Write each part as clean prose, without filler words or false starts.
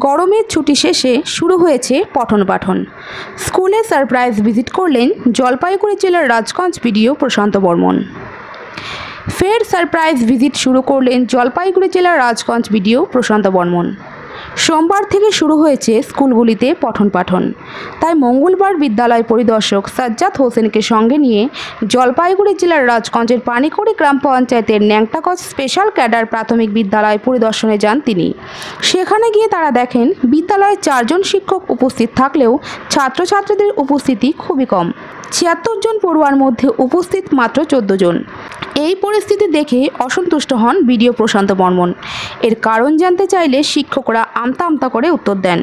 গরমের ছুটি শেষে শুরু হয়েছে পঠন পাঠন। স্কুলে সারপ্রাইজ ভিজিট করলেন জলপাইগুড়ি জেলার রাজগঞ্জ বিডিও প্রশান্ত বর্মন। ফের সারপ্রাইজ ভিজিট শুরু করলেন জলপাইগুড়ি জেলার রাজগঞ্জ বিডিও প্রশান্ত বর্মন। সোমবার থেকে শুরু হয়েছে স্কুলগুলিতে পঠন পাঠন, তাই মঙ্গলবার বিদ্যালয় পরিদর্শক সাজ্জাদ হোসেনকে সঙ্গে নিয়ে জলপাইগুড়ি জেলার রাজগঞ্জের পানিকড়ি গ্রাম পঞ্চায়েতের ন্যাংটাগঞ্জ স্পেশাল ক্যাডার প্রাথমিক বিদ্যালয় পরিদর্শনে যান তিনি। সেখানে গিয়ে তারা দেখেন বিদ্যালয়ে 4 জন শিক্ষক উপস্থিত থাকলেও ছাত্রছাত্রীদের উপস্থিতি খুবই কম। 76 জন পড়ুয়ার মধ্যে উপস্থিত মাত্র 14 জন। এই পরিস্থিতি দেখে অসন্তুষ্ট হন বিডিও প্রশান্ত বর্মন। এর কারণ জানতে চাইলে শিক্ষকরা আমতা আমতা করে উত্তর দেন।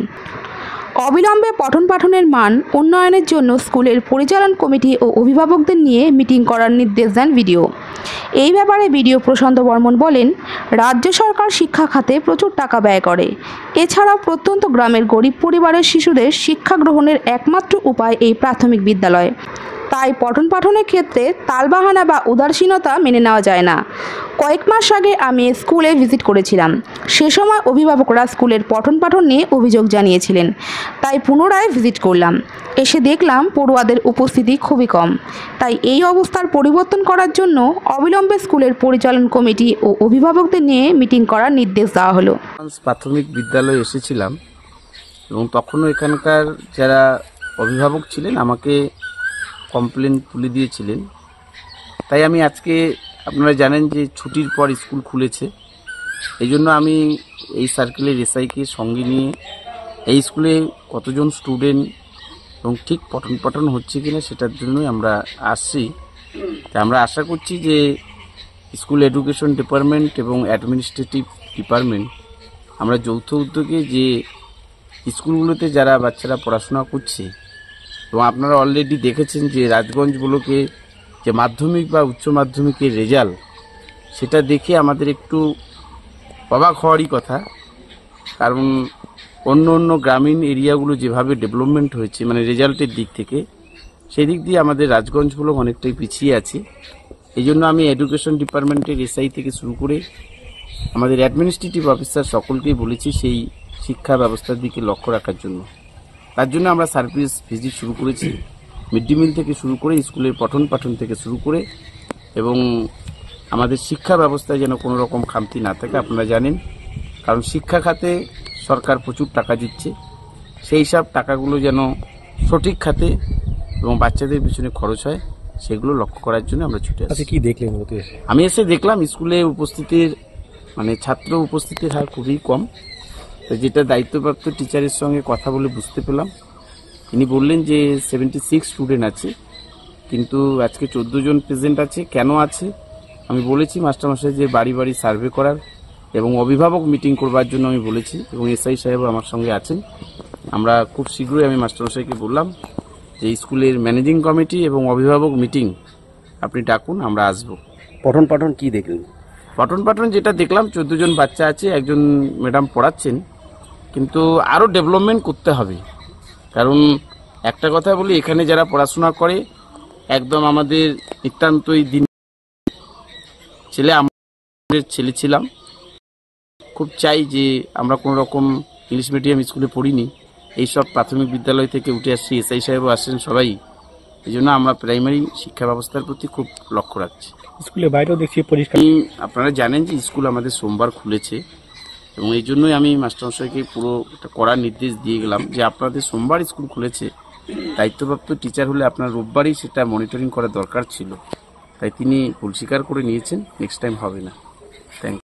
অবিলম্বে পঠন পাঠনের মান উন্নয়নের জন্য স্কুলের পরিচালন কমিটি ও অভিভাবকদের নিয়ে মিটিং করার নির্দেশ দেন বিডিও। এই ব্যাপারে বিডিও প্রশান্ত বর্মন বলেন, রাজ্য সরকার শিক্ষা খাতে প্রচুর টাকা ব্যয় করে। এছাড়াও প্রত্যন্ত গ্রামের গরিব পরিবারের শিশুদের শিক্ষা গ্রহণের একমাত্র উপায় এই প্রাথমিক বিদ্যালয়। তাই পঠন পাঠনের ক্ষেত্রে তালবাহানা বা উদাসীনতা মেনে নেওয়া যায় না। কয়েক মাস আগে আমি স্কুলে ভিজিট করেছিলাম। সে সময় অভিভাবকরা স্কুলের পঠন পাঠন নিয়ে অভিযোগ জানিয়েছিলেন, তাই পুনরায় ভিজিট করলাম। এসে দেখলাম পড়ুয়াদের উপস্থিতি খুবই কম। তাই এই অবস্থার পরিবর্তন করার জন্য অবিলম্বে স্কুলের পরিচালন কমিটি ও অভিভাবকদের নিয়ে মিটিং করার নির্দেশ দেওয়া হলো। প্রাথমিক বিদ্যালয়ে এসেছিলাম এবং তখনও এখানকার যারা অভিভাবক ছিলেন আমাকে কমপ্লেন তুলে দিয়েছিলেন। তাই আমি আজকে, আপনারা জানেন যে ছুটির পর স্কুল খুলেছে, এই জন্য আমি এই সার্কেলের এসআইকে সঙ্গে নিয়ে এই স্কুলে কতজন স্টুডেন্ট এবং ঠিক পঠন পাঠন হচ্ছে কিনা সেটার জন্যই আমরা আসছি। তাই আমরা আশা করছি যে স্কুল এডুকেশন ডিপার্টমেন্ট এবং অ্যাডমিনিস্ট্রেটিভ ডিপার্টমেন্ট আমরা যৌথ উদ্যোগে যে স্কুলগুলোতে যারা বাচ্চারা পড়াশোনা করছে, এবং আপনারা অলরেডি দেখেছেন যে রাজগঞ্জ ব্লকে যে মাধ্যমিক বা উচ্চ মাধ্যমিকের রেজাল্ট, সেটা দেখে আমাদের একটু অবাক হওয়ারই কথা। কারণ অন্য অন্য গ্রামীণ এরিয়াগুলো যেভাবে ডেভেলপমেন্ট হয়েছে মানে রেজাল্টের দিক থেকে, সেই দিক দিয়ে আমাদের রাজগঞ্জ ব্লক অনেকটাই পিছিয়ে আছে। এই জন্য আমি এডুকেশন ডিপার্টমেন্টের এসআই থেকে শুরু করে আমাদের অ্যাডমিনিস্ট্রেটিভ অফিসার সকলকেই বলেছি সেই শিক্ষা ব্যবস্থার দিকে লক্ষ্য রাখার জন্য। তার জন্য আমরা সার্ভিস ভিজিট শুরু করেছি, মিড ডে মিল থেকে শুরু করে স্কুলের পঠন পাঠন থেকে শুরু করে, এবং আমাদের শিক্ষা ব্যবস্থায় যেন কোনো রকম খামতি না থাকে। আপনারা জানেন, কারণ শিক্ষা খাতে সরকার প্রচুর টাকা দিচ্ছে, সেই সব টাকাগুলো যেন সঠিক খাতে এবং বাচ্চাদের পিছনে খরচ হয়, সেগুলো লক্ষ্য করার জন্য আমরা ছুটে আসি। কি দেখলেন? আমি এসে দেখলাম স্কুলে উপস্থিতির ছাত্র উপস্থিতির হার খুবই কম। যেটা দায়িত্বপ্রাপ্ত টিচারের সঙ্গে কথা বলে বুঝতে পেলাম, তিনি বললেন যে 76 স্টুডেন্ট আছে, কিন্তু আজকে 14 জন প্রেজেন্ট আছে। কেন আছে আমি বলেছি মাস্টারমশাই যে বাড়ি বাড়ি সার্ভে করার এবং অভিভাবক মিটিং করবার জন্য আমি বলেছি, এবং এসআই সাহেব আমার সঙ্গে আছেন। আমরা খুব শীঘ্রই আমি মাস্টারমশাইকে বললাম যে স্কুলের ম্যানেজিং কমিটি এবং অভিভাবক মিটিং আপনি ডাকুন, আমরা আসবো। পঠন পাঠন কি দেখলেন? পঠন পাঠন যেটা দেখলাম, 14 জন বাচ্চা আছে, একজন ম্যাডাম পড়াচ্ছেন, কিন্তু আরও ডেভেলপমেন্ট করতে হবে। কারণ একটা কথা বলি, এখানে যারা পড়াশোনা করে একদম আমাদের নিতান্তই দিন ছেলে, আমাদের ছেলে ছিলাম। খুব চাই যে আমরা কোনো রকম ইংলিশ মিডিয়াম স্কুলে পড়িনি, এইসব প্রাথমিক বিদ্যালয় থেকে উঠে আসছি। এসআই সাহেবও আসছেন সবাই, এই জন্য আমরা প্রাইমারি শিক্ষা ব্যবস্থার প্রতি খুব লক্ষ্য রাখছি। স্কুলের বাইরেও দেখছি পরিষ্কার। আপনারা জানেন যে স্কুল আমাদের সোমবার খুলেছে, এবং এই জন্যই আমি মাস্টারমশাইকে পুরো একটা কড়া নির্দেশ দিয়ে গেলাম যে আপনাদের সোমবার স্কুল খুলেছে, দায়িত্বপ্রাপ্ত টিচার হলে আপনার রোববারই সেটা মনিটরিং করা দরকার ছিল। তাই তিনি ভুল স্বীকার করে নিয়েছেন, নেক্সট টাইম হবে না।